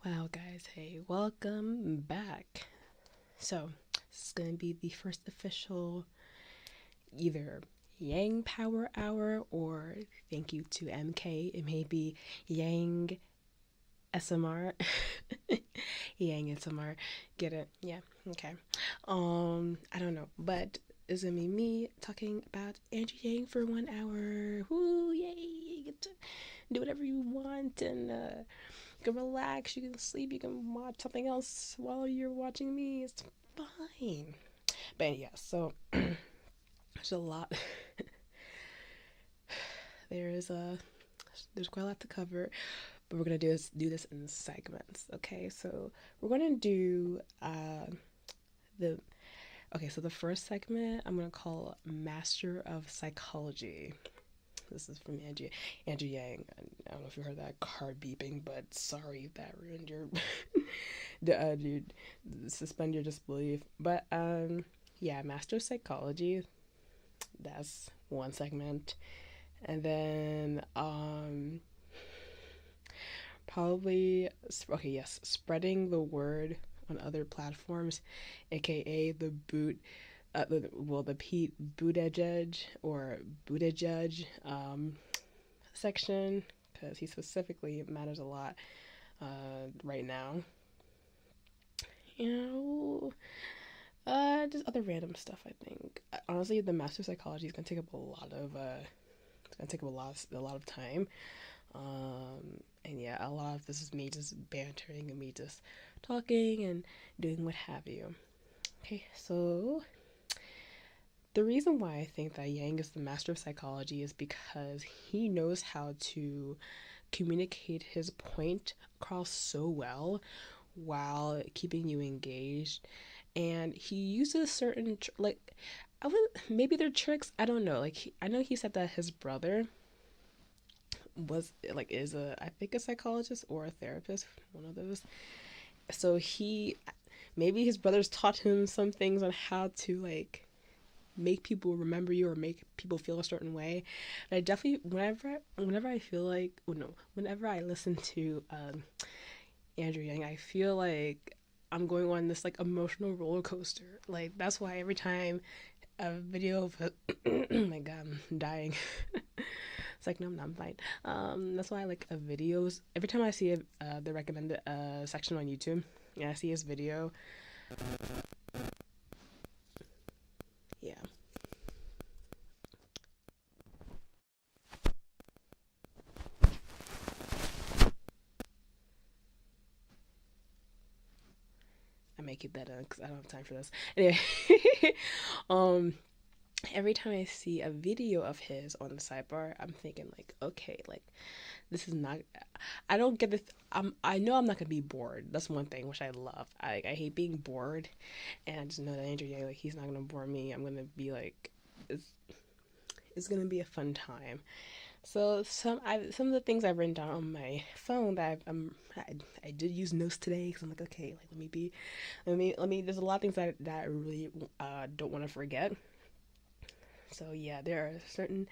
Wow, guys, hey, welcome back. So, this is going to be the first official either Yang Power Hour or thank you to MK. It may be Yang SMR. Yang SMR. Get it? Yeah, okay. I don't know, but it's gonna be me talking about Andrew Yang for 1 hour. Woo, yay! You get to do whatever you want and you can relax, you can sleep, you can watch something else while you're watching me. It's fine. But yeah, so there's a lot. there's a there's quite a lot to cover, but we're gonna do this in segments. Okay, so we're gonna do the okay. So the first segment I'm gonna call Master of Psychology. This is from Andrew Yang. I don't know if you heard that card beeping, but sorry if that ruined your dude, suspend your disbelief. But yeah, Master of Psychology. That's one segment, and then probably okay. Yes, spreading the word on other platforms, aka the boot. The Pete Buttigieg or Buttigieg section, because he specifically matters a lot right now. You just other random stuff. I think honestly, the master of psychology is gonna take up a lot of it's gonna take up a lot of time. And yeah, a lot of this is me just bantering and me just talking and doing what have you. Okay, so the reason why I think that Yang is the master of psychology is because he knows how to communicate his point across so well while keeping you engaged. And he uses certain I would maybe they're tricks. I don't know. I know he said that his brother was is a I think a psychologist or a therapist, one of those. So he maybe his brothers taught him some things on how to make people remember you or make people feel a certain way. And I definitely whenever I feel like no whenever I listen to Andrew Yang, I feel like I'm going on this emotional roller coaster. That's why every time a video of oh my god, I'm dying. It's like no, I'm fine. That's why I like a videos. Every time I see the recommended section on YouTube, and I see his video, yeah. I may keep that in because I don't have time for this. Anyway, um, every time I see a video of his on the sidebar, I'm thinking okay, this is not. I don't get this. I know I'm not gonna be bored. That's one thing which I love. I hate being bored, and I just know that Andrew Yang, he's not gonna bore me. I'm gonna be it's it's gonna be a fun time. So some of the things I've written down on my phone that I did use notes today because I'm like okay, let me. There's a lot of things that I really don't want to forget. So yeah, there's certain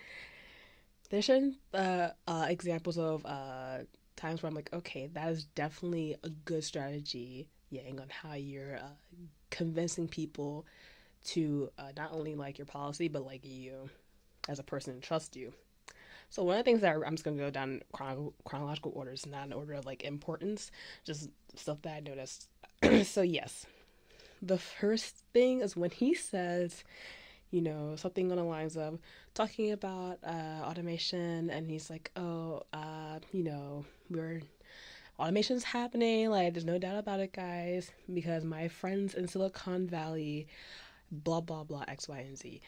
examples of times where I'm like, okay, that is definitely a good strategy, Yang, on how you're convincing people to not only like your policy but like you as a person and trust you. So one of the things that I'm just gonna go down chronological orders, not in order of importance, just stuff that I noticed. So yes, the first thing is when he says, something on the lines of talking about automation, and he's like, oh, we're automation's happening, there's no doubt about it, guys, because my friends in Silicon Valley, blah blah blah, X, Y, and Z.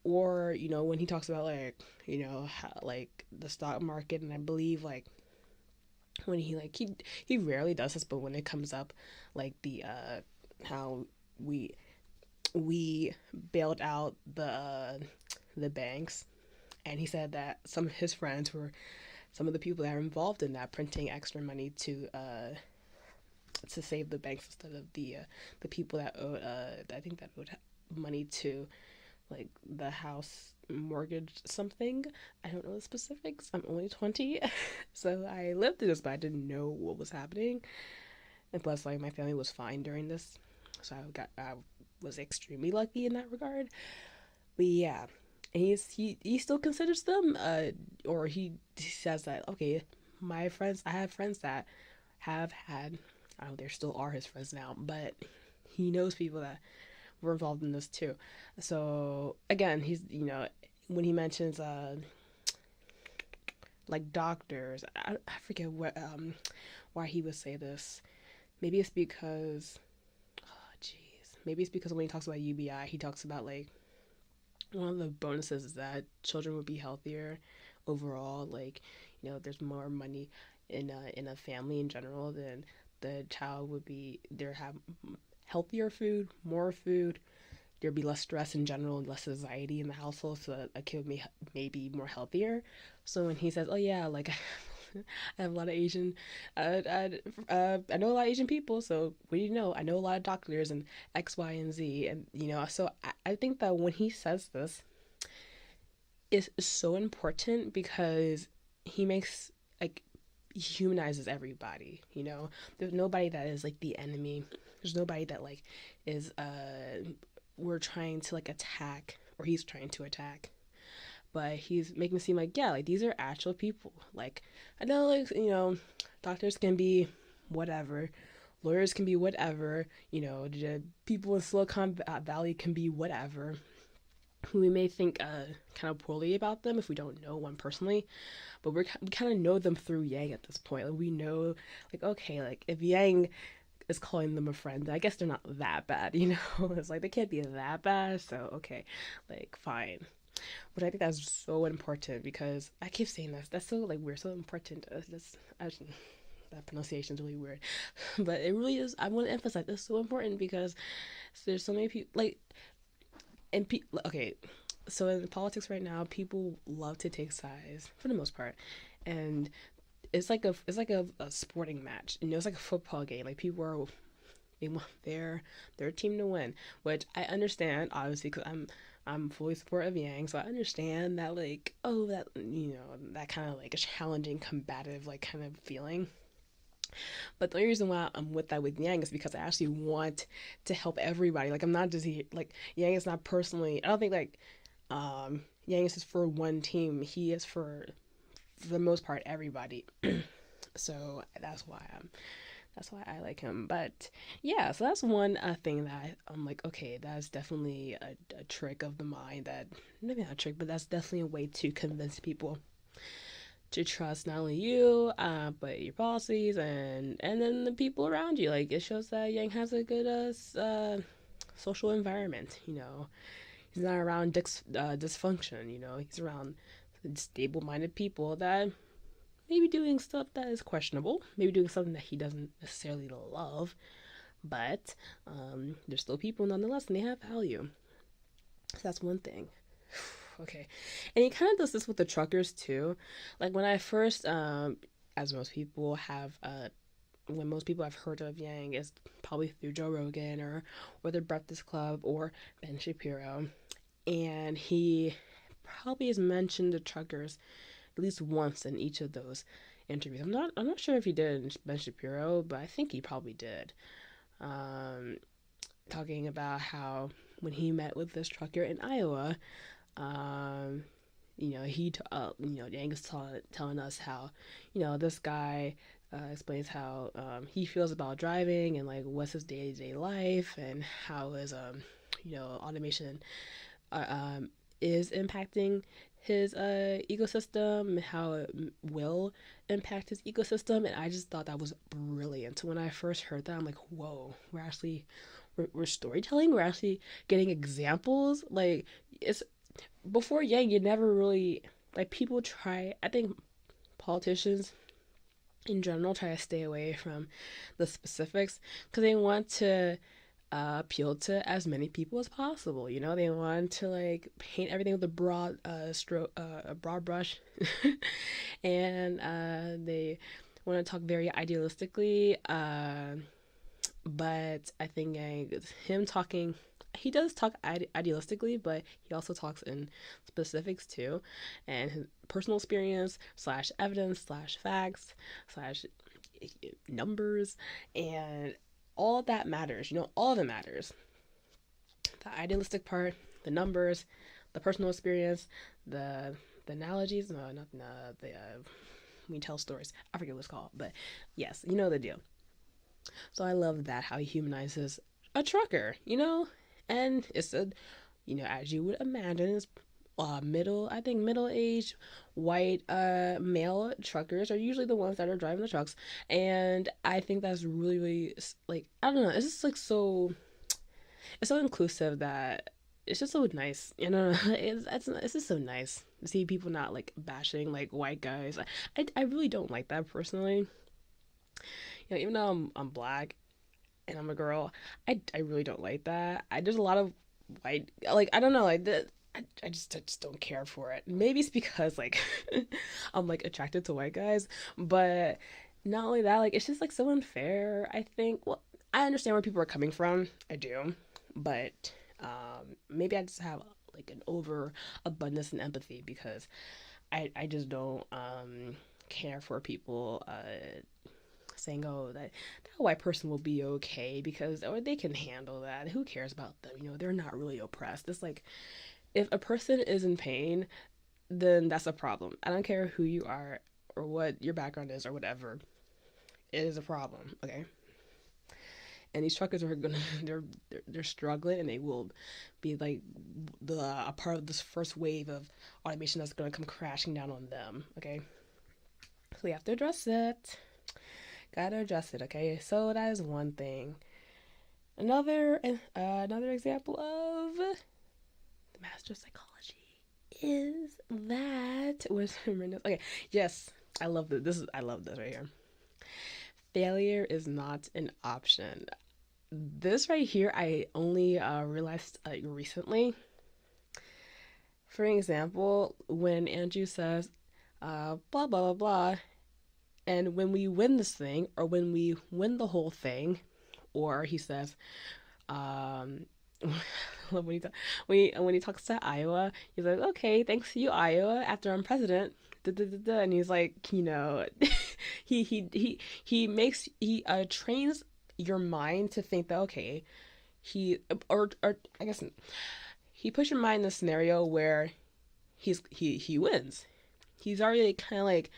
Or when he talks about how, the stock market, and I believe when he rarely does this, but when it comes up, the how we bailed out the banks, and he said that some of his friends were some of the people that are involved in that, printing extra money to save the banks instead of the people that owed I think that owed money to like the house mortgage something. I don't know the specifics. I'm only 20, so I lived through this, but I didn't know what was happening. And plus, like my family was fine during this, so I was extremely lucky in that regard. But yeah, and he still considers them, or he says that okay, my friends, I have friends that have had, I don't know, there still are his friends now, but he knows people that were involved in this too. So again, he's when he mentions like doctors, I forget what why he would say this. Maybe it's because oh jeez, maybe it's because when he talks about UBI, he talks about like one of the bonuses is that children would be healthier overall. Like, there's more money in a family in general, then the child would be there have healthier food, more food. There'd be less stress in general and less anxiety in the household, so that a kid would maybe more healthier. So when he says, "Oh yeah, like I have a lot of Asian, I know a lot of Asian people, so what do you know? I know a lot of doctors and X, Y, and Z, and so I think that when he says this, is so important because he makes like he humanizes everybody. There's nobody that is like the enemy. There's nobody that like is we're trying to like attack or he's trying to attack, but he's making it seem like yeah, like these are actual people. Like I know like doctors can be whatever, lawyers can be whatever, the people in Silicon Valley can be whatever, who we may think kind of poorly about them if we don't know one personally, but we kind of know them through Yang at this point. Like we know, like okay, like if Yang is calling them a friend, I guess they're not that bad. It's like they can't be that bad, so okay, like fine. But I think that's so important because I keep saying this. That's so like weird, so important. That pronunciation is really weird, but it really is. I want to emphasize it's so important because there's so many people like okay, so in politics right now, people love to take sides for the most part, and it's like a sporting match. It's like a football game. Like people are they want their team to win, which I understand obviously because I'm fully supportive of Yang, so I understand that like oh that that kind of like a challenging, combative like kind of feeling. But the only reason why I'm with that with Yang is because I actually want to help everybody. Like I'm not just here, like Yang is not personally. I don't think like Yang is just for one team. He is for the most part everybody. So that's why I like him. But yeah, so that's one thing that I'm like, okay, that's definitely a trick of the mind that maybe not a trick, but that's definitely a way to convince people to trust not only you, but your policies and then the people around you. Like it shows that Yang has a good social environment. He's not around dysfunction. He's around stable-minded people that maybe doing stuff that is questionable, maybe doing something that he doesn't necessarily love, but they're still people nonetheless, and they have value. So that's one thing. Okay, and he kind of does this with the truckers too. Like when I first as most people have when most people have heard of Yang is probably through Joe Rogan or the Breakfast Club or Ben Shapiro, and he probably has mentioned the truckers at least once in each of those interviews. I'm not sure if he did in Ben Shapiro, but I think he probably did. Um, Talking about how when he met with this trucker in Iowa, um, Yang is telling us how, this guy explains how he feels about driving and like what's his day to day life and how his automation um is impacting his ecosystem, how it will impact his ecosystem, and I just thought that was brilliant. When I first heard that, I'm like, whoa, we're storytelling. We're actually getting examples. Like it's before Yang, you never really like people try. I think politicians in general try to stay away from the specifics because they want to appeal to as many people as possible. They want to like paint everything with a broad stroke, a broad brush, and they want to talk very idealistically. But I think him talking, he does talk idealistically, but he also talks in specifics too, and his personal experience slash evidence slash facts slash numbers, and all that matters. All of it matters. The idealistic part, the numbers, the personal experience, the analogies. No, not the we tell stories. I forget what it's called, but yes, you know the deal. So I love that how he humanizes a trucker, and it's as you would imagine, it's middle-aged white male truckers are usually the ones that are driving the trucks, and I think that's really, really, like, I don't know, it's just like it's so inclusive that it's just so nice, it's just so nice to see people not like bashing like white guys. I really don't like that personally. Even though I'm black and I'm a girl, I really don't like that. There's a lot of white, like, I don't know, like the I just don't care for it. Maybe it's because like I'm like attracted to white guys, but not only that, like it's just like so unfair. I think. Well, I understand where people are coming from. I do, but maybe I just have like an over abundance and empathy because I just don't care for people saying, oh, that white person will be okay because, or they can handle that. Who cares about them? They're not really oppressed. It's like, if a person is in pain, then that's a problem. I don't care who you are or what your background is or whatever. It is a problem, okay? And these truckers are gonna they're struggling, and they will be like a part of this first wave of automation that's gonna come crashing down on them, okay? So we have to address it. Gotta address it, okay? So that is one thing. Another example of the master of psychology is that was okay. Yes, I love this. I love this right here. Failure is not an option. This right here, I only realized recently. For example, when Andrew says, blah blah blah blah, and when we win this thing, or when we win the whole thing, or he says, when he talks to Iowa, he's like, okay, thanks to you, Iowa, after I'm president, and he's like, he trains your mind to think that, okay, or I guess he puts your mind in a scenario where he wins. He's already kind of like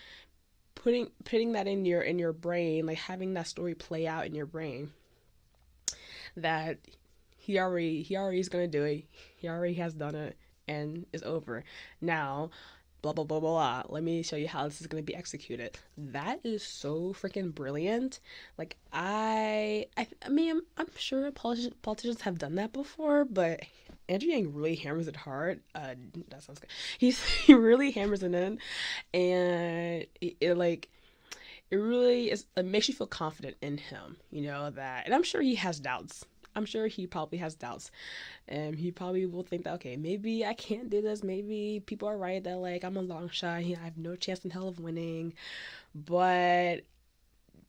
putting that in your brain, like having that story play out in your brain, that he already is gonna do it. He already has done it, and it's over. Now, blah blah blah blah blah. Let me show you how this is gonna be executed. That is so freaking brilliant. Like I mean, I'm sure politicians have done that before, but Andrew Yang really hammers it hard. That sounds good. He really hammers it in, and it like it really is. It makes you feel confident in him. That, and I'm sure he has doubts. I'm sure he probably has doubts, and he probably will think that, okay, maybe I can't do this. Maybe people are right that like I'm a long shot. I have no chance in hell of winning. But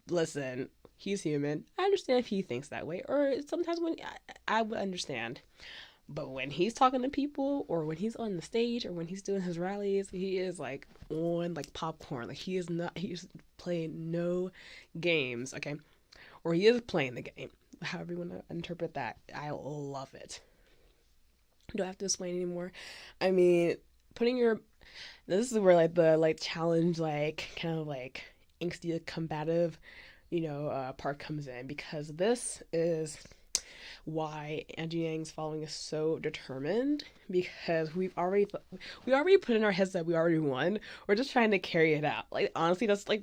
listen, he's human. I understand if he thinks that way, or sometimes when I would understand. But when he's talking to people, or when he's on the stage, or when he's doing his rallies, he is like on like popcorn. Like he's playing no games, okay? Or he is playing the game. However you want to interpret that, I love it. Do I have to explain anymore? I mean, this is where like the like challenge, like kind of like angsty combative, part comes in, because this is why Andrew Yang's following is so determined, because we already put in our heads that we already won. We're just trying to carry it out. Like, honestly, that's like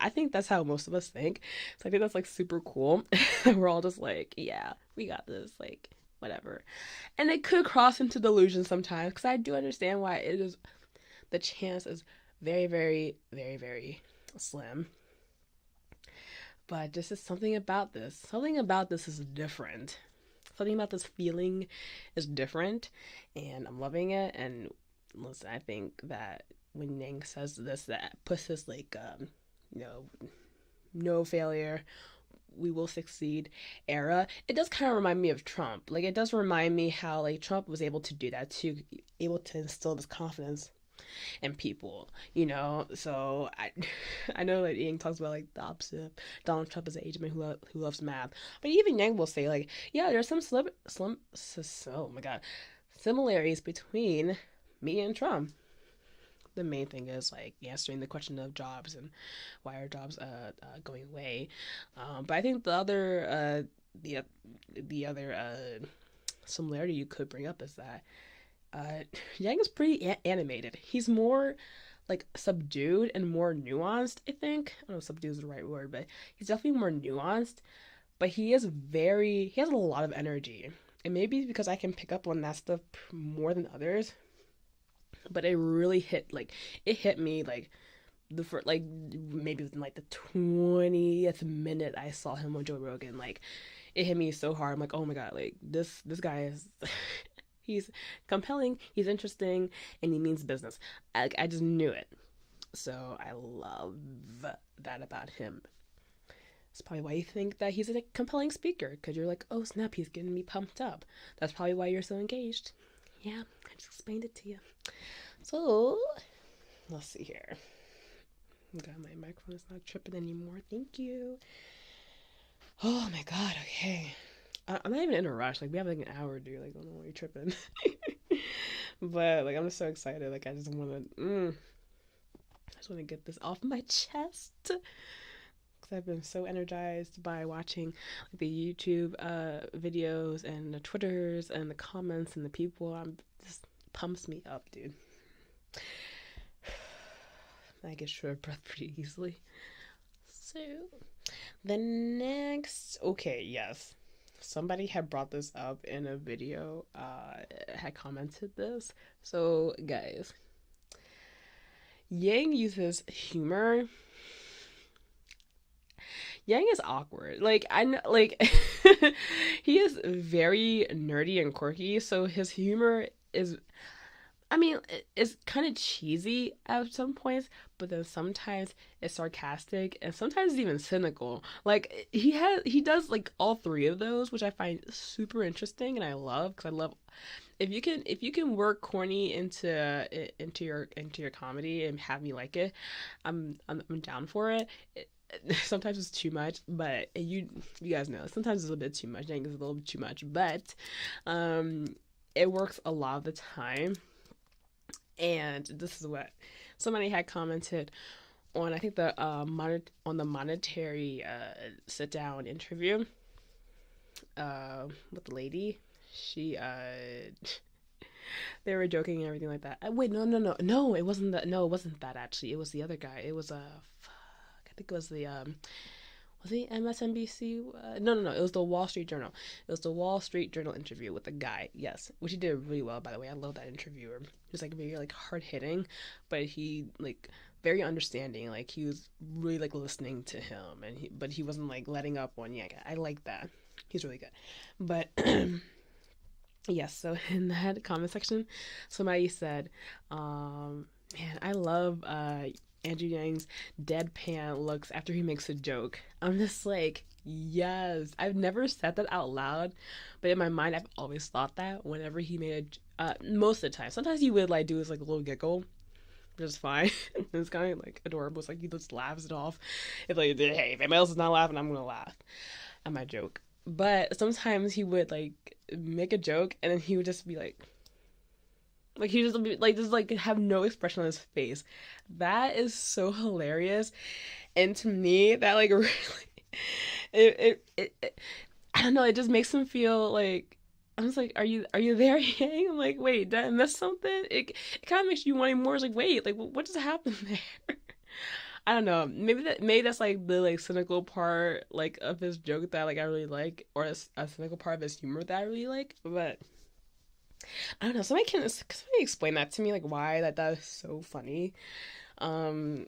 I think that's how most of us think. So I think that's like super cool. We're all just like, yeah, we got this, like whatever. And it could cross into delusion sometimes, because I do understand why the chance is very, very, very, very slim. But just is something about this. Something about this is different. Something about this feeling is different, and I'm loving it. And listen, I think that when Yang says this, that puts this like, no failure, we will succeed era, it does kind of remind me of Trump. Like it does remind me how like Trump was able to do that too, able to instill this confidence in people, you know. So I I know that Ian talks about like the opposite of Donald Trump as an age man who loves math, but even Yang will say like, yeah, there's some oh my god, similarities between me and Trump. The main thing is like answering the question of jobs and why are jobs going away. But I think the the other similarity you could bring up is that Yang is pretty animated. He's more like subdued and more nuanced. I think I don't know if subdued is the right word, but he's definitely more nuanced. But he has a lot of energy, and maybe because I can pick up on that stuff more than others, but it really it hit me like the first, like maybe within like the 20th minute I saw him on Joe Rogan. Like it hit me so hard. I'm like, oh my god, like this guy is he's compelling, he's interesting, and he means business. I just knew it. So I love that about him. That's probably why you think that he's a compelling speaker, because you're like, oh snap, he's getting me pumped up. That's probably why you're so engaged. Yeah, I just explained it to you. So, let's see here. God, my microphone is not tripping anymore. Thank you. Oh my god, okay. I'm not even in a rush. Like, we have like an hour, dude. Like, I don't know why you're tripping. But, like, I'm just so excited. Like, I just want to get this off my chest. Because I've been so energized by watching like the YouTube videos and the Twitters and the comments and the people. Just pumps me up, dude. I get short of breath pretty easily. So, the next, okay, yes. Somebody had brought this up in a video, had commented this. So, guys, Yang uses humor. Yang is awkward. Like I know, like he is very nerdy and quirky. So his humor is, I mean, it's kind of cheesy at some points, but then sometimes it's sarcastic and sometimes it's even cynical. Like he does like all three of those, which I find super interesting and I love because I love if you can work corny into your comedy and have me like it, I'm down for it. Sometimes it's too much, but you guys know sometimes it's a bit too much. I think it's a little bit too much, but it works a lot of the time. And this is what somebody had commented on. I think the on the monetary sit down interview with the lady. She they were joking and everything like that. Wait, no, it wasn't that. No, it wasn't that actually. It was the other guy. It was I think it was the was it MSNBC? No. It was the Wall Street Journal. It was the Wall Street Journal interview with the guy. Yes, which he did really well, by the way. I love that interviewer. He was like very like hard hitting, but he like very understanding. Like he was really like listening to him, and but he wasn't like letting up on. Yeah, I like that. He's really good. But yes, so in that comment section, somebody said, "Man, I love Andrew Yang's deadpan looks after he makes a joke." I'm just like, yes. I've never said that out loud, but in my mind, I've always thought that whenever he made most of the time. Sometimes he would like do his like little giggle, which is fine. It's kind of like adorable. It's like he just laughs it off. It's like, hey, if anybody else is not laughing, I'm gonna laugh at my joke. But sometimes he would like make a joke and then he would just be like he just be like just like have no expression on his face. That is so hilarious, and to me that like really it I don't know. It just makes him feel like I was like, are you there, Yang? I'm like, wait, did I miss something? It kind of makes you wanting more. It's like, wait, like what just happened there? I don't know. Maybe that's like the like cynical part like of his joke that like I really like, or a cynical part of his humor that I really like. But I don't know. Somebody explain that to me, like why that is so funny. Um,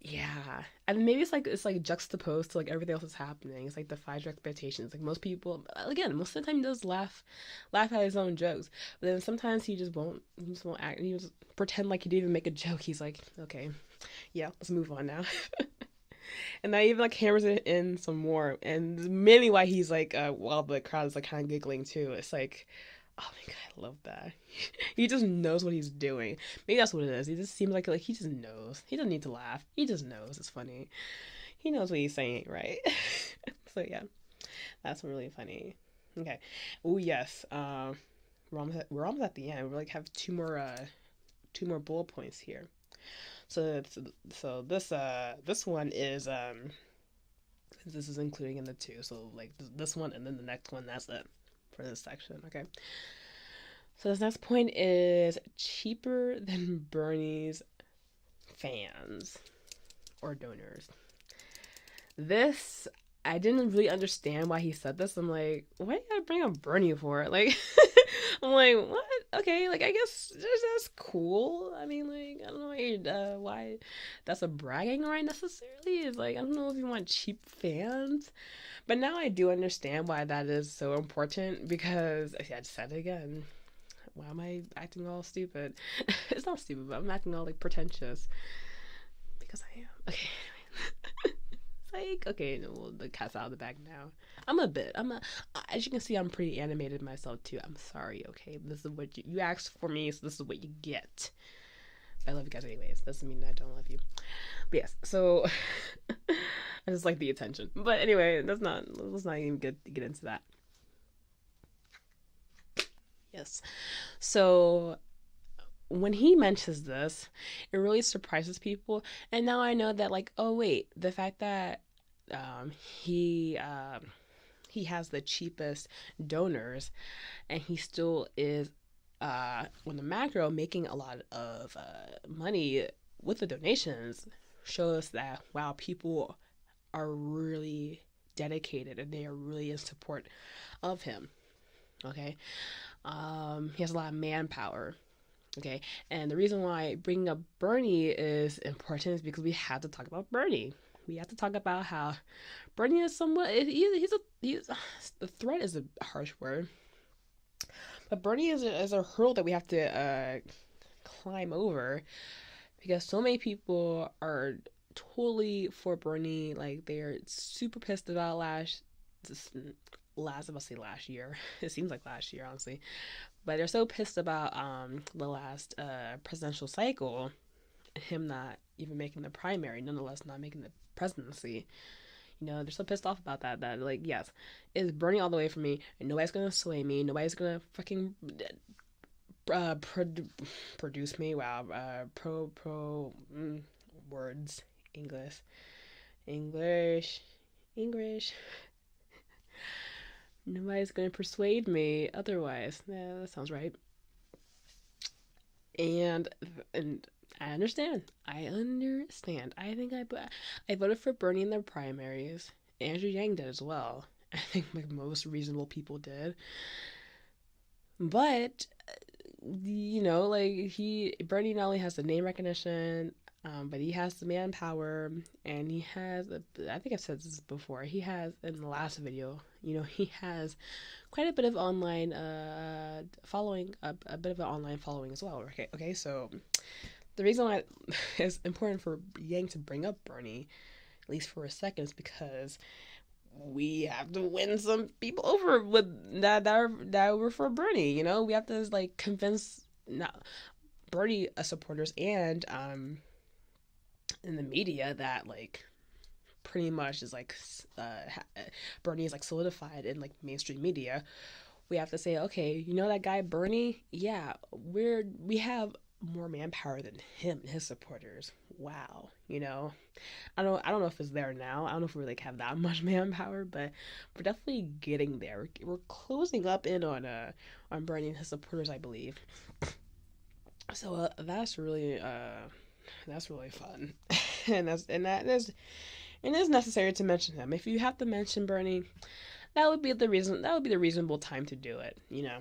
yeah, and maybe it's like juxtaposed to like everything else that's happening. It's like defies your expectations. Like most people, again, most of the time he does laugh at his own jokes, but then sometimes he just won't act. He just pretend like he didn't even make a joke. He's like, okay, yeah, let's move on now. And I even like hammers it in some more, and mainly why he's like, while the crowd is like kind of giggling too. It's like, oh my god, I love that. He just knows what he's doing. Maybe that's what it is. He just seems like he just knows. He doesn't need to laugh. He just knows it's funny. He knows what he's saying, right? So yeah, that's really funny. Okay. Oh yes. We're almost at the end. We like have two more bullet points here. So this one is this is including in the two. So like this one and then the next one. That's it for this section. Okay. So this next point is cheaper than Bernie's fans or donors. This I didn't really understand why he said this. I'm like, why you gotta bring up Bernie for it? Like, I'm like, what? Okay, like I guess that's cool. I mean, like I don't know why that's a bragging right necessarily. It's like I don't know if you want cheap fans, but now I do understand why that is so important because I just said it again. Why am I acting all stupid? It's not stupid, but I'm acting all like pretentious because I am. Okay. Like, okay, well, the cat's out of the bag now. As you can see, I'm pretty animated myself too. I'm sorry, okay? This is what you asked for me, so this is what you get. I love you guys anyways. Doesn't mean I don't love you. But yes, so I just like the attention. But anyway, let's not even get into that. Yes. So when he mentions this, it really surprises people. And now I know that, like, oh wait, the fact that um, he he has the cheapest donors, and he still is on the macro making a lot of money with the donations shows that wow, people are really dedicated and they are really in support of him. Okay, he has a lot of manpower. Okay, and the reason why bringing up Bernie is important is because we have to talk about Bernie. We have to talk about how Bernie is somewhat. He's the threat is a harsh word, but Bernie is a hurdle that we have to climb over because so many people are totally for Bernie. Like they're super pissed about I'm gonna say last year. It seems like last year, honestly. But they're so pissed about the last presidential cycle, him not even making the primary, nonetheless not making the presidency. You know, they're so pissed off about that like, yes, it's Bernie all the way for me, and nobody's gonna sway me. Nobody's gonna fucking produce me. Wow, words, English. Nobody's gonna persuade me otherwise. Yeah, that sounds right. And and I understand. I think I voted for Bernie in the primaries. Andrew Yang did as well. I think like most reasonable people did. But you know, like Bernie not only has the name recognition, but he has the manpower, and he has. I think I've said this before. He has in the last video. You know, he has quite a bit of online following, a bit of an online following as well. Okay. So the reason why it's important for Yang to bring up Bernie, at least for a second, is because we have to win some people over with that were for Bernie. You know, we have to like convince not Bernie supporters and in the media that like pretty much is like Bernie is like solidified in like mainstream media. We have to say, okay, you know that guy Bernie? Yeah, we have more manpower than him and his supporters. Wow, you know, I don't know if it's there now. I don't know if we like have that much manpower, but we're definitely getting there. We're closing up in on Bernie and his supporters, I believe. So that's really fun, that is it is necessary to mention him. If you have to mention Bernie, that would be the reason. That would be the reasonable time to do it. You know.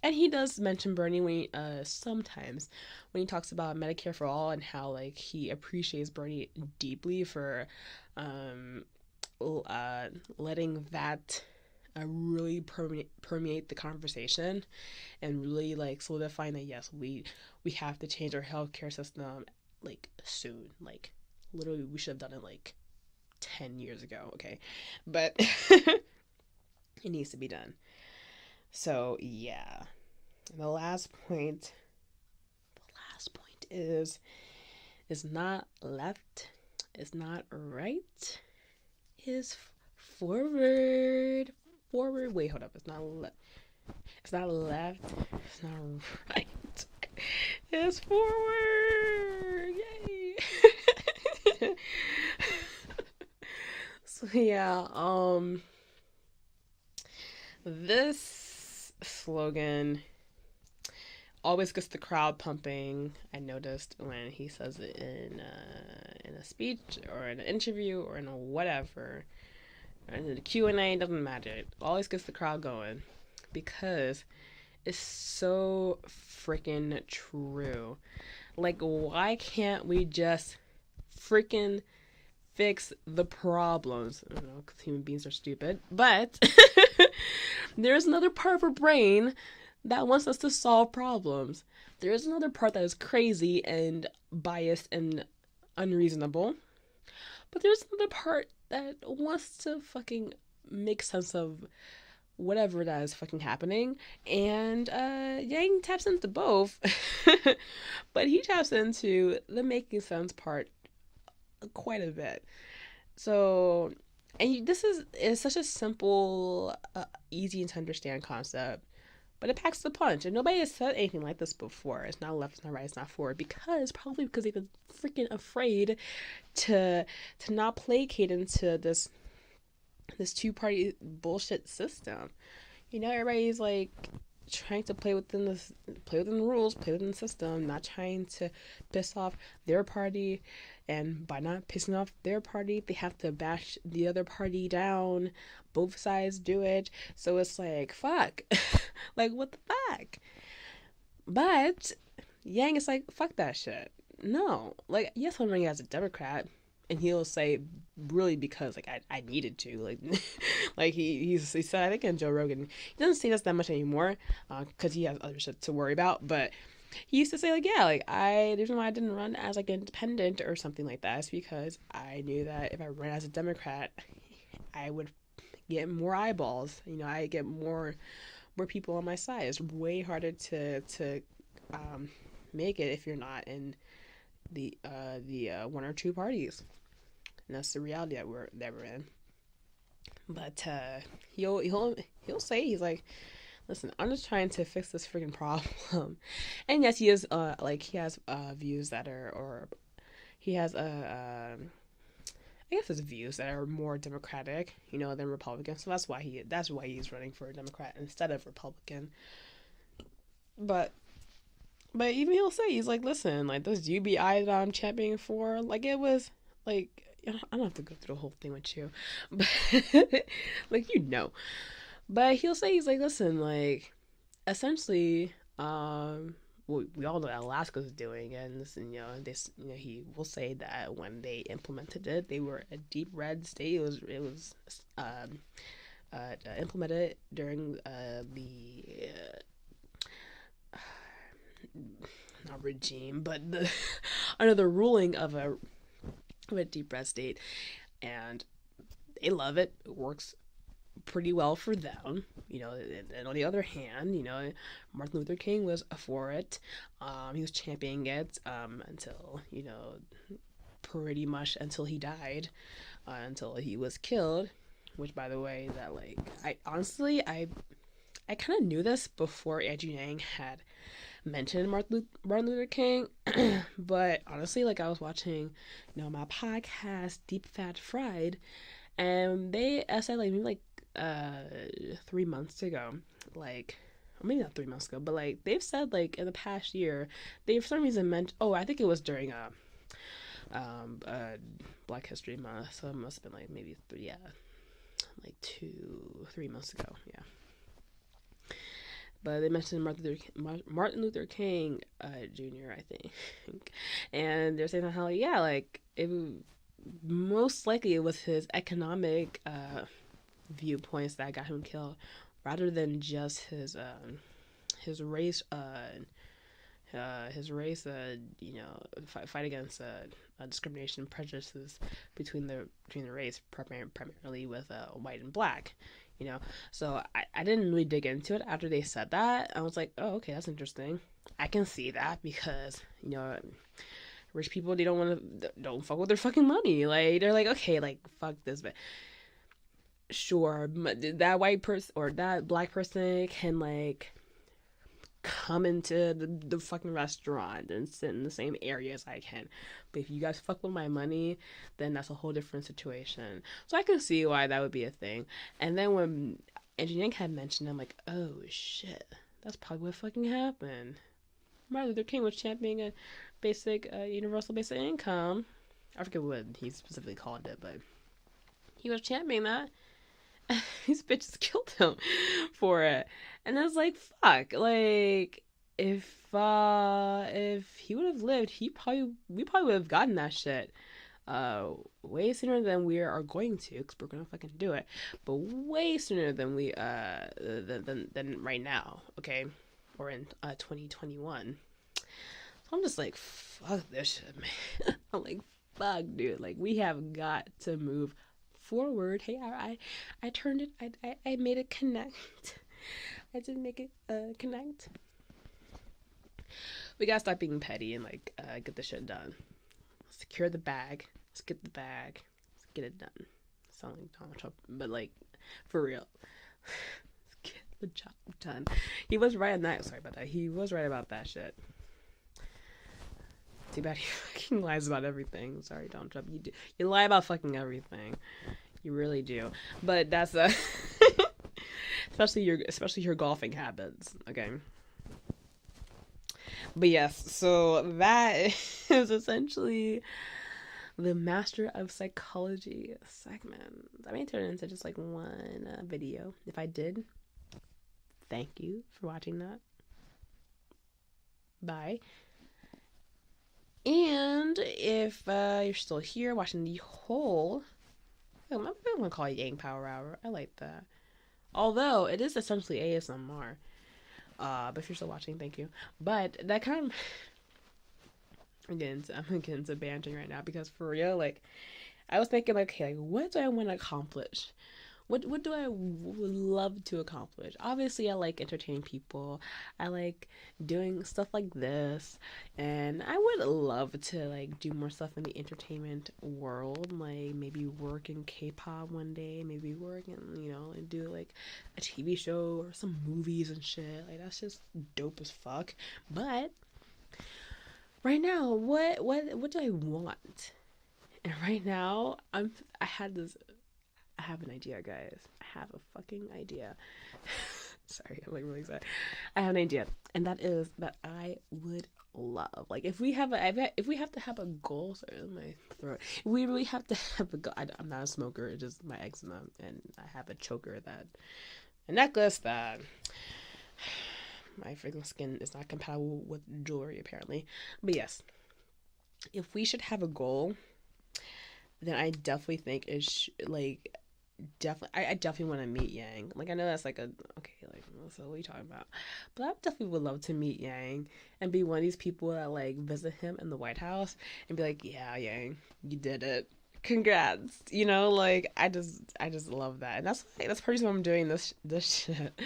And he does mention Bernie when sometimes when he talks about Medicare for all and how like he appreciates Bernie deeply for um, letting that really permeate the conversation and really like solidifying that yes we have to change our healthcare system like soon, like literally we should have done it like 10 years ago, okay? But it needs to be done. So, yeah. The last point is not left, is not right, is forward. Forward. Wait, hold up. It's not left. It's not left. It's not right. It's forward. Yay. So yeah, this slogan always gets the crowd pumping. I noticed when he says it in a speech or in an interview or in a whatever, or in the Q&A, doesn't matter. It always gets the crowd going because it's so freaking true. Like, why can't we just freaking fix the problems? I don't know, because human beings are stupid. But there's another part of our brain that wants us to solve problems. There's another part that is crazy and biased and unreasonable. But there's another part that wants to fucking make sense of whatever that is fucking happening. And Yang taps into both. But he taps into the making sense part quite a bit. So, and this is such a simple, easy to understand concept, but it packs the punch. And nobody has said anything like this before. It's not left, it's not right, it's not forward. Probably because they've been freaking afraid to not placate into this two-party bullshit system. You know, everybody's like trying to play within the rules, play within the system, not trying to piss off their party. And by not pissing off their party, they have to bash the other party down. Both sides do it. So it's like, fuck. Like, what the fuck? But Yang is like, fuck that shit. No. Like, yes, I'm running as a Democrat. And he'll say, really, because, like, I needed to. Like, like he said, I think in Joe Rogan, he doesn't say this that much anymore because he has other shit to worry about. But he used to say, like, yeah, like, the reason why I didn't run as, like, independent or something like that is because I knew that if I ran as a Democrat, I would get more eyeballs. You know, I get more people on my side. It's way harder to make it if you're not in the one or two parties. And that's the reality that we're in. But he'll say, he's like, listen, I'm just trying to fix this freaking problem. And yes, he is he has views that are, or he has I guess his views that are more Democratic, you know, than Republican. So that's why he's running for a Democrat instead of Republican. But even he'll say, he's like, listen, like, this UBI that I'm championing for, like, it was like, I don't have to go through the whole thing with you, but like, you know. But he'll say, he's like, listen, like, essentially, we all know that Alaska's doing, and this, you know, he will say that when they implemented it, they were a deep red state. It was implemented during the not regime, but under the ruling of a deep red state, and they love it. It works pretty well for them, you know. And on the other hand, you know, Martin Luther King was for it. He was championing it until, you know, pretty much until he died, until he was killed. Which, by the way, that, like, I kind of knew this before Andrew Yang had mentioned Martin Luther King, but honestly, like, I was watching, you know, my podcast Deep Fat Fried, and they said, like, maybe like 3 months ago, like, or maybe not 3 months ago, but like, they've said, like, in the past year, they for some reason mentioned, I think it was during Black History Month, so it must have been like maybe 2-3 months ago, yeah. But they mentioned Martin Luther King Jr., I think. And they're saying how, yeah, like, it most likely it was his economic viewpoints that got him killed, rather than just his race, his race, fight against discrimination and prejudices between the race, primarily with white and black. So I didn't really dig into it after they said that. I was like, oh, okay, that's interesting. I can see that because rich people, they don't fuck with their fucking money. Like, they're like, okay, like, fuck this, but sure, that white person or that black person can like come into the fucking restaurant and sit in the same area as I can. But if you guys fuck with my money, then that's a whole different situation. So I can see why that would be a thing. And then when 앤드류양 had mentioned, I'm like, oh shit, that's probably what fucking happened. Martin Luther King was championing a basic, universal basic income. I forget what he specifically called it, but he was championing that. These bitches killed him for it. And I was like, fuck, like, if he would have lived, we probably would have gotten that shit way sooner than we are going to, because we're gonna fucking do it, but way sooner than we than right now, okay, or in 2021. So I'm just like, fuck this shit, man. I'm like, fuck, dude, like, we have got to move forward. Hey, I turned it. I made it connect. I did make it connect. We gotta stop being petty and like get the shit done. Secure the bag. Let's get the bag. Let's get it done. Sound like Donald Trump, but like for real. Let's get the job done. He was right on that. Sorry about that. He was right about that shit. Too bad he fucking lies about everything. Sorry, Donald Trump. You lie about fucking everything. You really do. But that's especially your golfing habits. Okay. But yes, so that is essentially the Master of Psychology segment. I may turn it into just like one video. If I did, thank you for watching that. Bye. And if you're still here watching the whole, I'm going to call it Yang Power Hour. I like that. Although it is essentially ASMR. But if you're still watching, thank you. But that kind of, I'm getting into bantering right now because for real, like, I was thinking, like, okay, like, what do I want to accomplish? What do I love to accomplish? Obviously, I like entertaining people. I like doing stuff like this. And I would love to, like, do more stuff in the entertainment world. Like, maybe work in K-pop one day. Maybe work in, and do, like, a TV show or some movies and shit. Like, that's just dope as fuck. But right now, what do I want? And right now, I have an idea, guys. I have a fucking idea. Sorry, I'm like really excited. I have an idea, and that is that I would love, like, if we have to have a goal. Sorry, my throat. If we really have to have a goal. I'm not a smoker. It's just my eczema, and I have a necklace that my freaking skin is not compatible with jewelry apparently. But yes, if we should have a goal, then I definitely think it's like. I definitely want to meet Yang. Like, I know that's like okay, like, so what are you talking about? But I definitely would love to meet Yang and be one of these people that like visit him in the White House and be like, yeah, Yang, you did it. Congrats. Like, I just love that. And that's part of why I'm doing this shit.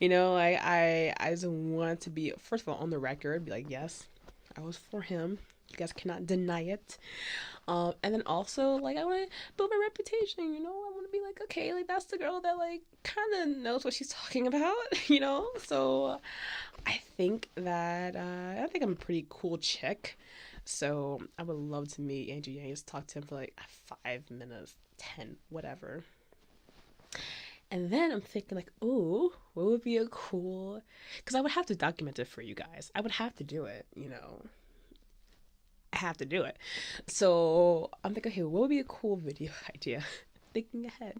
Like, I just want to be, first of all, on the record, be like, yes, I was for him. You guys cannot deny it. And then also, like, I want to build my reputation, I want to be like, okay, like, that's the girl that, like, kind of knows what she's talking about, So I think that, I think I'm a pretty cool chick. So I would love to meet 앤드류양, just talk to him for, like, 5 minutes, 10, whatever. And then I'm thinking, like, ooh, what would be a cool... Because I would have to document it for you guys. I would have to do it, I have to do it. So I'm thinking, okay, what would be a cool video idea? Thinking ahead.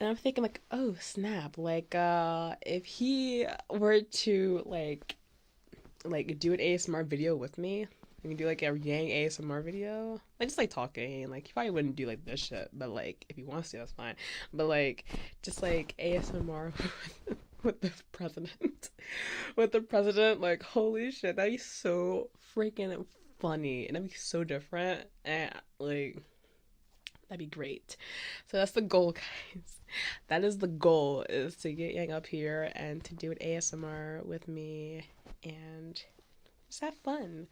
And I'm thinking, like, oh, snap. Like, if he were to, like do an ASMR video with me, we can do, like, a Yang ASMR video. Like, just, like, talking. Like, he probably wouldn't do, like, this shit. But, like, if he wants to, that's fine. But, like, just, like, ASMR with the president. With the president, like, holy shit, that'd be so freaking funny, and that'd be so different, and like, that'd be great. So that's the goal, guys. That is the goal, is to get Yang up here and to do an ASMR with me and just have fun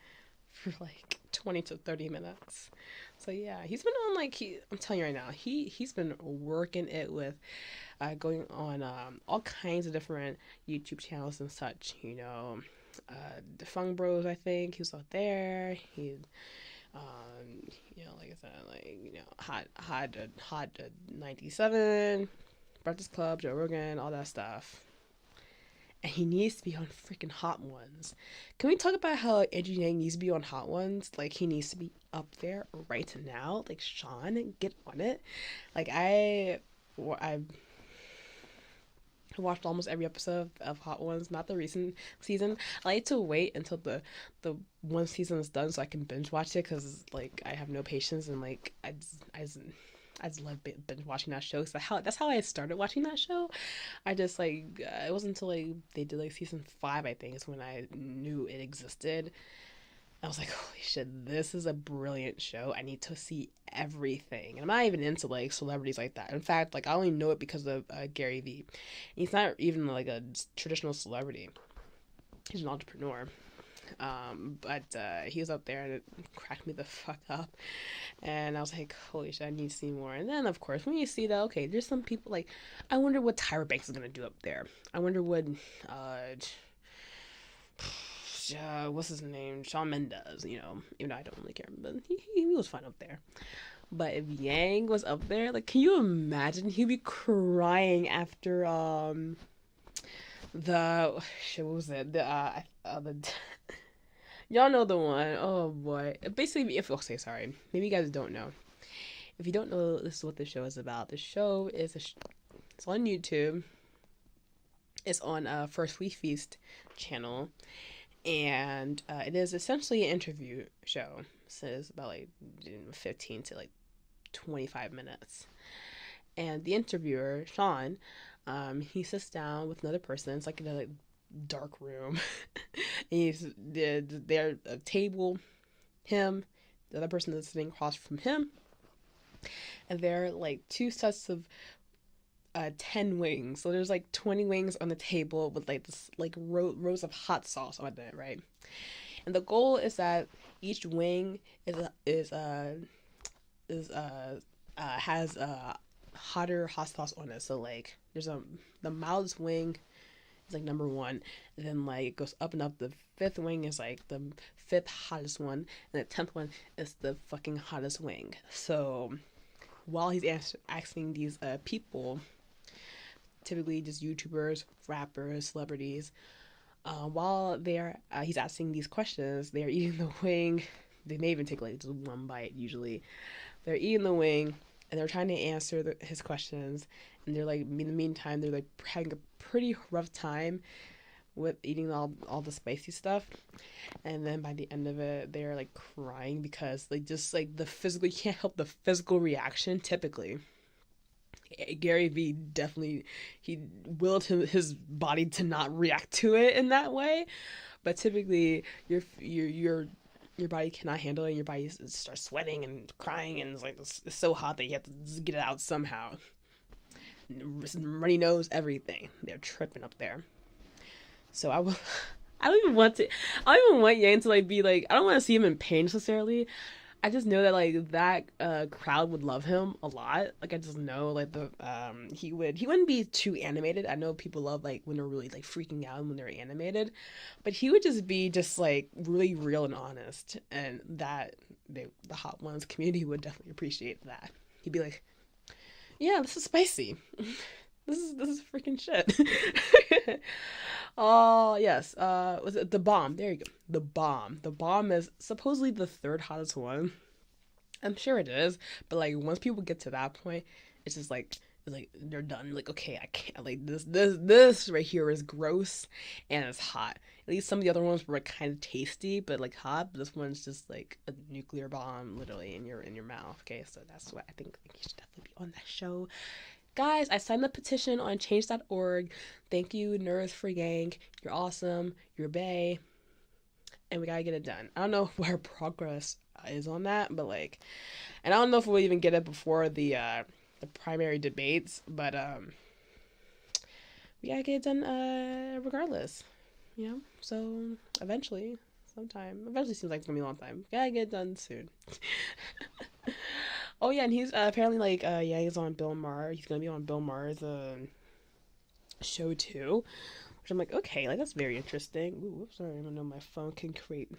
for like 20 to 30 minutes. So yeah, he's been on like I'm telling you right now, he's been working it with going on all kinds of different YouTube channels and such. The Fung Bros. I think he was out there. Like I said, hot 97, Breakfast Club, Joe Rogan, all that stuff. And he needs to be on freaking Hot Ones. Can we talk about how Andrew Yang needs to be on Hot Ones? Like, he needs to be up there right now. Like, Sean, get on it. Like, I watched almost every episode of Hot Ones, not the recent season. I like to wait until the one season is done so I can binge watch it, because like I have no patience, and like I just love binge watching that show. So that's how I started watching that show. I just like it wasn't until like they did like season 5, I think, is when I knew it existed. I was like, holy shit, this is a brilliant show. I need to see everything. And I'm not even into like celebrities like that. In fact, like I only know it because of Gary Vee. He's not even like a traditional celebrity. He's an entrepreneur. But he was up there and it cracked me the fuck up. And I was like, holy shit, I need to see more. And then, of course, when you see that, okay, there's some people like, I wonder what Tyra Banks is going to do up there. I wonder what, what's his name? Shawn Mendes, even though I don't really care, but he was fine up there. But if Yang was up there, like, can you imagine? He'd be crying after, what was it? Y'all know the one. Oh boy. Basically, sorry. Maybe you guys don't know. If you don't know, this is what the show is about. The show is it's on YouTube. It's on First We Feast channel, and it is essentially an interview show. So it's about like 15 to like 25 minutes. And the interviewer, Sean, he sits down with another person. It's like in a dark room. And there a table, him, the other person that's sitting across from him, and there are like 2 sets of 10 wings. So there's like 20 wings on the table with like this like rows of hot sauce on it, right? And the goal is that each wing has hotter hot sauce on it. So like there's the mildest wing is like number 1, and then like it goes up and up. The 5th wing is like the 5th hottest one, and the 10th one is the fucking hottest wing. So while he's asking these people, typically just YouTubers, rappers, celebrities, while he's asking these questions, they're eating the wing. They may even take like just one bite. Usually, they're eating the wing and they're trying to answer his questions. And they're like, in the meantime, they're like having a pretty rough time with eating all the spicy stuff. And then by the end of it, they're like crying because they just like you can't help the physical reaction. Typically, Gary Vee definitely, he willed his body to not react to it in that way, but typically your body cannot handle it, and your body starts sweating and crying, and it's so hot that you have to just get it out somehow. Runny nose, everything. They're tripping up there. So I don't even want Yang to like be like, I don't want to see him in pain necessarily. I just know that like that crowd would love him a lot. Like I just know like he wouldn't be too animated. I know people love like when they're really like freaking out when they're animated, but he would just be just like really real and honest, and that the Hot Ones community would definitely appreciate that. He'd be like, yeah, this is spicy. This is freaking shit. Oh yes. Was it The Bomb? There you go. The Bomb. The Bomb is supposedly the 3rd hottest one. I'm sure it is, but like once people get to that point, it's just like they're done. Like, okay, I can't, like this right here is gross and it's hot. At least some of the other ones were kind of tasty but like hot, but this one's just like a nuclear bomb literally in your mouth. Okay, so that's what I think. Like, you should definitely be on that show. guys, I signed the petition on change.org. Thank you, Nerds for Yang. You're awesome. You're bae. And we gotta get it done. I don't know where progress is on that, but like, and I don't know if we'll even get it before the primary debates, but we gotta get it done regardless, you know. So eventually, sometime. Eventually seems like it's gonna be a long time. Gotta get it done soon. Oh yeah, and he's apparently like yeah, he's on Bill Maher. He's gonna be on Bill Maher's show too, which I'm like, okay, like that's very interesting. Ooh, whoops, sorry, I don't know, my phone can create,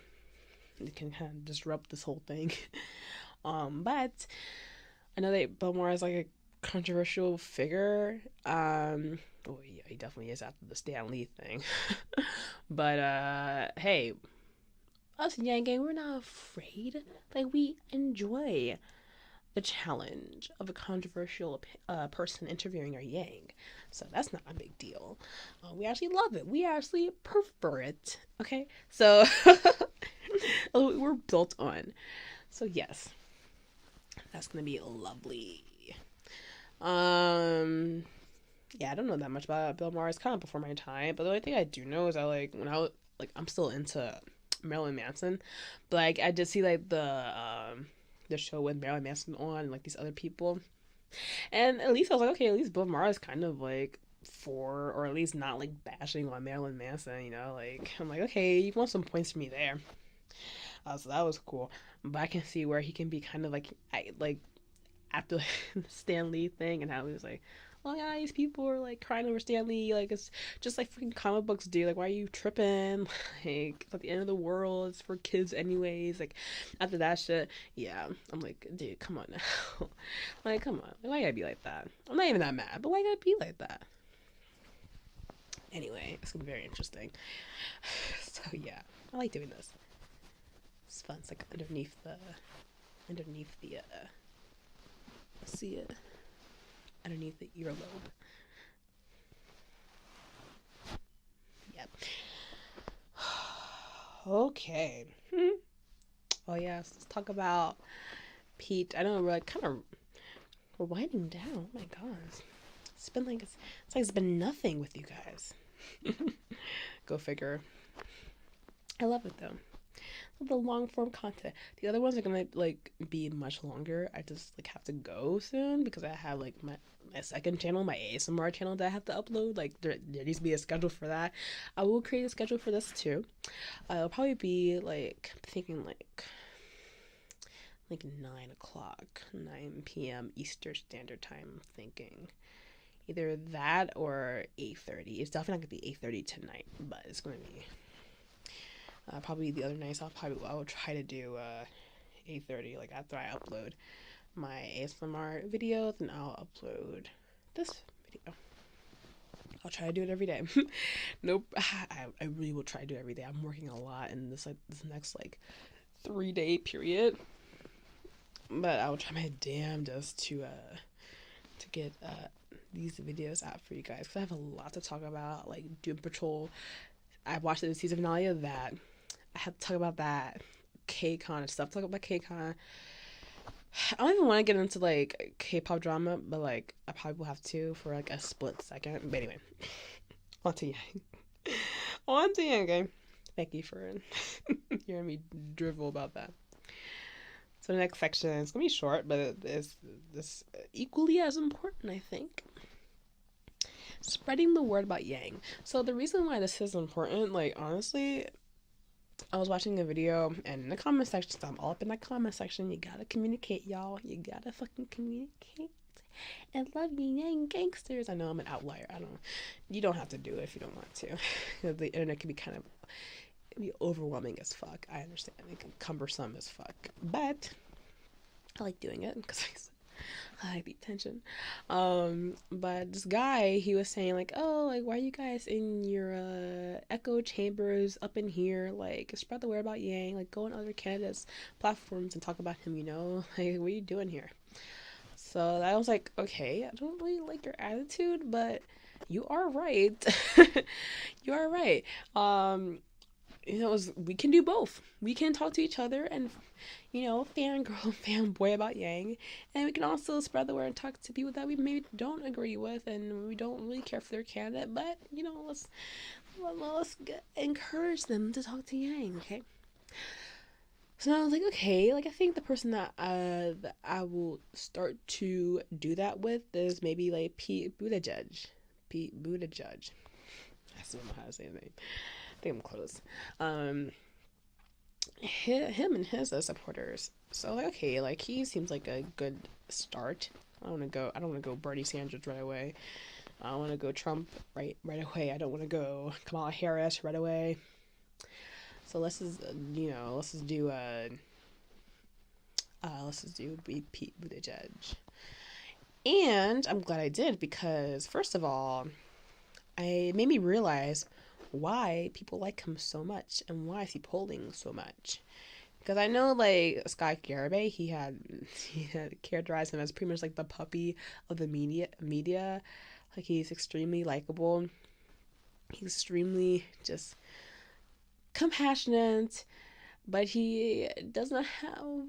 it can kind of disrupt this whole thing. But I know that Bill Maher is like a controversial figure. Oh yeah, he definitely is after the Stan Lee thing. But hey, us Yang Gang, we're not afraid. Like we enjoy the challenge of a controversial person interviewing our Yang. So that's not a big deal. We actually love it. We actually prefer it. Okay? So we're built on. So yes, that's going to be lovely. Yeah, I don't know that much about Bill Maher. It's kind of before my time. But the only thing I do know is I like, when I was, like, I'm still into Marilyn Manson. But like, I did see like the show with Marilyn Manson on and like these other people, and at least I was like, okay, at least Bill Maher is kind of like for, or at least not like bashing on Marilyn Manson, you know. Like I'm like, okay, you want some points for me there. So that was cool, but I can see where he can be kind of like after the Stan Lee thing and how he was like, oh yeah, these people are like crying over Stan Lee, like it's just like freaking comic books, dude. Like, why are you tripping? Like, it's at the end of the world. It's for kids, anyways. Like, after that shit, yeah, I'm like, dude, come on now. Like, come on, like, why you gotta be like that? I'm not even that mad, but why you gotta be like that? Anyway, it's gonna be very interesting. So yeah, I like doing this. It's fun. It's like underneath the see it underneath the earlobe. Yep. Okay. Oh yes, let's talk about Pete. I know we're like we're winding down. Oh my god, it's been like it's like it's been nothing with you guys. Go figure. I love it though. The long form content. The other ones are gonna like be much longer. I just like have to go soon because I have like my second channel, my ASMR channel that I have to upload. Like there needs to be a schedule for that. I will create a schedule for this too. It'll probably be like thinking like 9 o'clock, 9 p.m. Eastern Standard Time. I'm thinking either that or 8:30. It's definitely not gonna be 8:30 tonight, but it's gonna be. Probably the other nights I will try to do 8:30, like after I upload my ASMR video, then I'll upload this video. I'll try to do it every day. Nope, I really will try to do it every day. I'm working a lot in this next 3-day period, but I will try my damnedest to get these videos out for you guys because I have a lot to talk about, like Doom Patrol. I watched the season finale of that. I have to talk about that, K-Con and stuff. Talk about K-Con. I don't even want to get into like K-pop drama, but like I probably will have to for like a split second. But anyway, on to Yang. On to Yang, okay? Thank you for hearing me drivel about that. So the next section is gonna be short, but it's equally as important, I think. Spreading the word about Yang. So the reason why this is important, like honestly, I was watching a video and in the comment section, so I'm all up in that comment section. You gotta communicate, y'all. You gotta fucking communicate. And love you, Yang gangsters. I know I'm an outlier. You don't have to do it if you don't want to. The internet can be it can be overwhelming as fuck. I understand. It can be cumbersome as fuck. But I like doing it because I like the attention. But this guy, he was saying like, oh, like why are you guys in your echo chambers up in here? Like spread the word about Yang. Like go on other candidates' platforms and talk about him. You know, like what are you doing here? So I was like, okay, I don't really like your attitude, but you are right. You are right. we can do both. We can talk to each other and, fangirl, fanboy about Yang, and we can also spread the word and talk to people that we maybe don't agree with and we don't really care for their candidate, but let's encourage them to talk to Yang, okay? So I was like, okay, like I think the person that I will start to do that with is maybe like Pete Buttigieg. Pete Buttigieg. I still don't know how to say his name. I think I'm close. Him and his supporters. So like, okay, like he seems like a good start. I don't want to go Bernie Sanders right away. I don't want to go Trump right away. I don't want to go Kamala Harris right away. So let's just do Pete Buttigieg. And I'm glad I did because first of all, it made me realize why people like him so much and why is he polling so much. Because I know like Scott Garibay, he had characterized him as pretty much like the puppy of the media. Like he's extremely likable. He's extremely just compassionate, but he doesn't have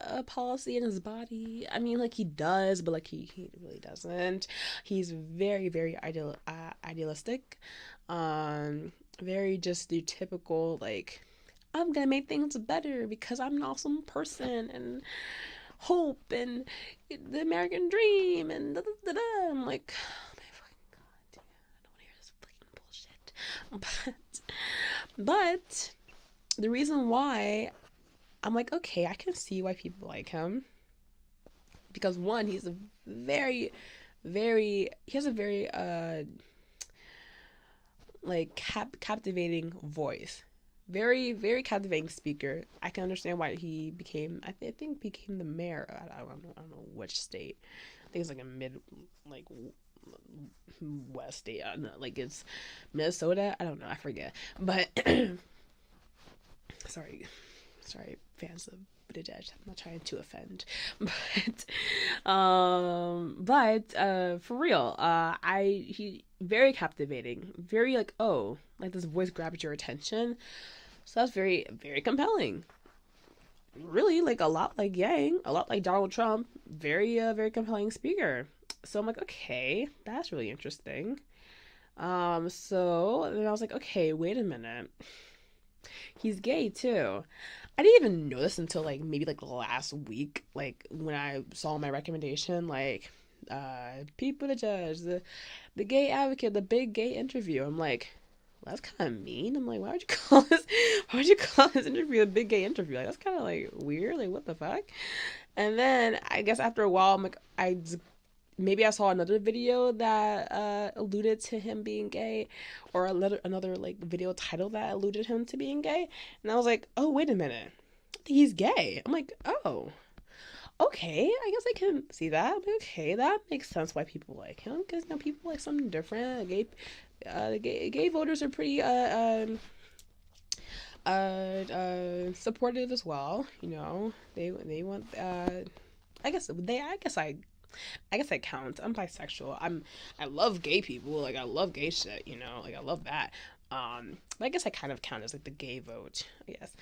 a policy in his body. I mean, like he does, but like he really doesn't. He's very, very idealistic. Very just the typical like, I'm gonna make things better because I'm an awesome person and hope and the American dream and da da da da. I'm like, oh my fucking god, dude, I don't want to hear this fucking bullshit. But the reason why I'm like, okay, I can see why people like him. Because one, he's a very, very, he has a very, like, captivating voice. Very, very captivating speaker. I can understand why he became, I think became the mayor. I don't know which state. I think it's like a west state. I don't know, like it's Minnesota. I don't know. I forget. But sorry, fans of Buttigieg. I'm not trying to offend, but for real, he very captivating, very like this voice grabs your attention, so that's very very compelling. Really, like a lot like Yang, a lot like Donald Trump, very compelling speaker. So I'm like, okay, that's really interesting. So then I was like, okay, wait a minute. He's gay too. I didn't even know this until like maybe like last week, like when I saw my recommendation, like Pete Buttigieg, the gay advocate, the big gay interview. I'm like, well, that's kind of mean. I'm like, why would you call this? Why would you call this interview a big gay interview? Like that's kind of like weird. Like what the fuck? And then I guess after a while, I'm like, maybe I saw another video that alluded to him being gay, or another like video title that alluded him to being gay, and I was like, oh wait a minute, he's gay. I'm like, oh, okay, I guess I can see that. Okay, that makes sense why people like him, because people like something different. Gay voters are pretty supportive as well. They want I guess I count. I'm bisexual. I love gay people. Like I love gay shit, Like I love that. But I guess I kind of count as like the gay vote, I guess.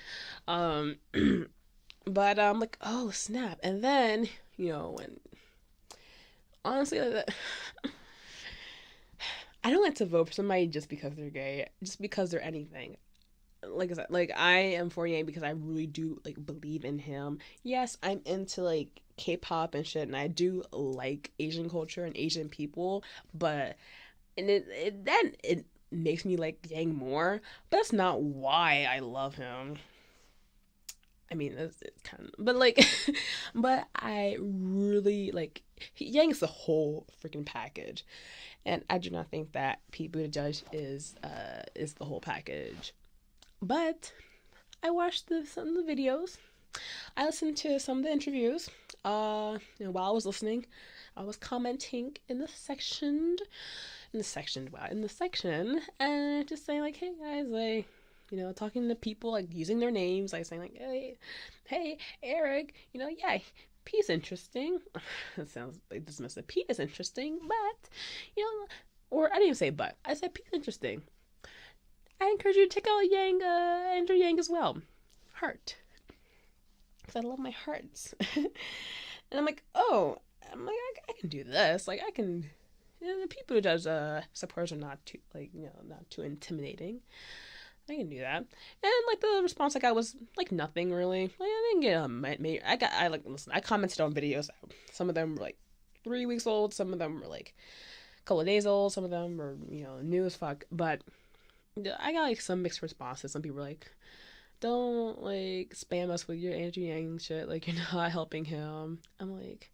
But I'm like, oh snap. And then, when honestly I don't like to vote for somebody just because they're gay, just because they're anything. Like I said, like I am for Yang because I really do like believe in him. Yes, I'm into like K-pop and shit, and I do like Asian culture and Asian people, but it makes me like Yang more. But that's not why I love him. I mean, it's kind of, but like, but I really like Yang is the whole freaking package, and I do not think that Pete Buttigieg is the whole package. But I watched some of the videos. I listened to some of the interviews. While I was listening, I was commenting in the section, and just saying like, hey guys, like, talking to people, like using their names, like saying like, hey, Eric, yeah, Pete's interesting. It sounds like dismissive. Pete is interesting, but, or I didn't even say but. I said Pete's interesting. I encourage you to check out Andrew Yang as well. Heart. Because I love my hearts. And I'm like, oh, I can do this. Like, I can. The people who does supporters are not too, like, not too intimidating. I can do that. And like the response I got was like nothing really. Like, I didn't get listen, I commented on videos. Some of them were like 3 weeks old. Some of them were like a couple of days old. Some of them were new as fuck. But I got like some mixed responses. Some people were like, don't like spam us with your Andrew Yang shit. Like, you're not helping him. I'm like,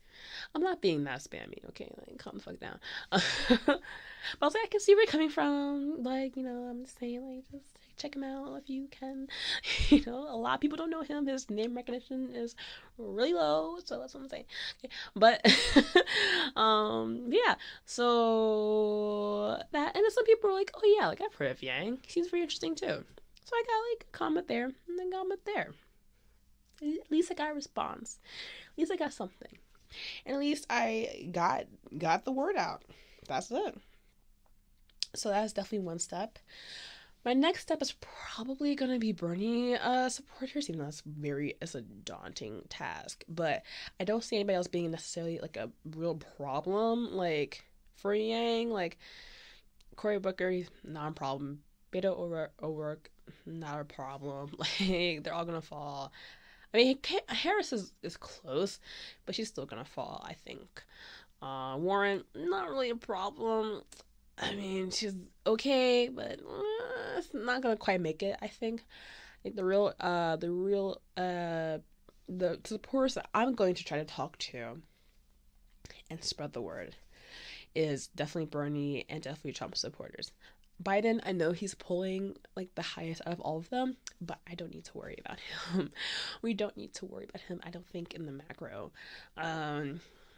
I'm not being that spammy, okay? Like, calm the fuck down. But I was like, I can see where you're coming from. Like, I'm just saying, like, just check him out if you can. A lot of people don't know him. His name recognition is really low, so that's what I'm saying. Okay. But, yeah. So that, and then some people were like, oh yeah, like I've heard of Yang. He's very interesting too. So I got like a comment there, and then comment there. At least I got a response. At least I got something. And at least I got the word out. That's it. So that's definitely one step. My next step is probably gonna be Bernie supporters, even though it's a daunting task. But I don't see anybody else being necessarily like a real problem. Like for Yang, like Cory Booker, he's not a problem. Beto O'Rourke, not a problem. Like they're all gonna fall. I mean, Harris is close, but she's still gonna fall, I think. Warren, not really a problem. I mean, she's okay, but it's not gonna quite make it, I think. Like the supporters that I'm going to try to talk to and spread the word is definitely Bernie and definitely Trump supporters. Biden, I know he's pulling like the highest out of all of them, but I don't need to worry about him. We don't need to worry about him, I don't think, in the macro.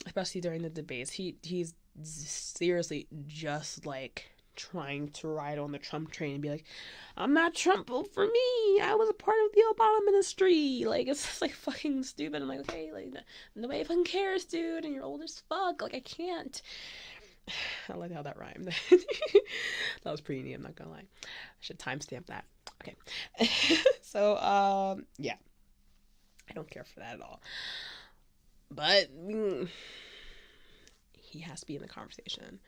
Especially during the debates. He's seriously just like trying to ride on the Trump train and be like, I'm not Trump, vote for me. I was a part of the Obama ministry. Like, it's just like fucking stupid. I'm like, okay, like nobody fucking cares, dude, and you're old as fuck. Like, I can't. I like how that rhymed. That was pretty neat, I'm not gonna lie. I should timestamp that. Okay. So, yeah. I don't care for that at all. But he has to be in the conversation.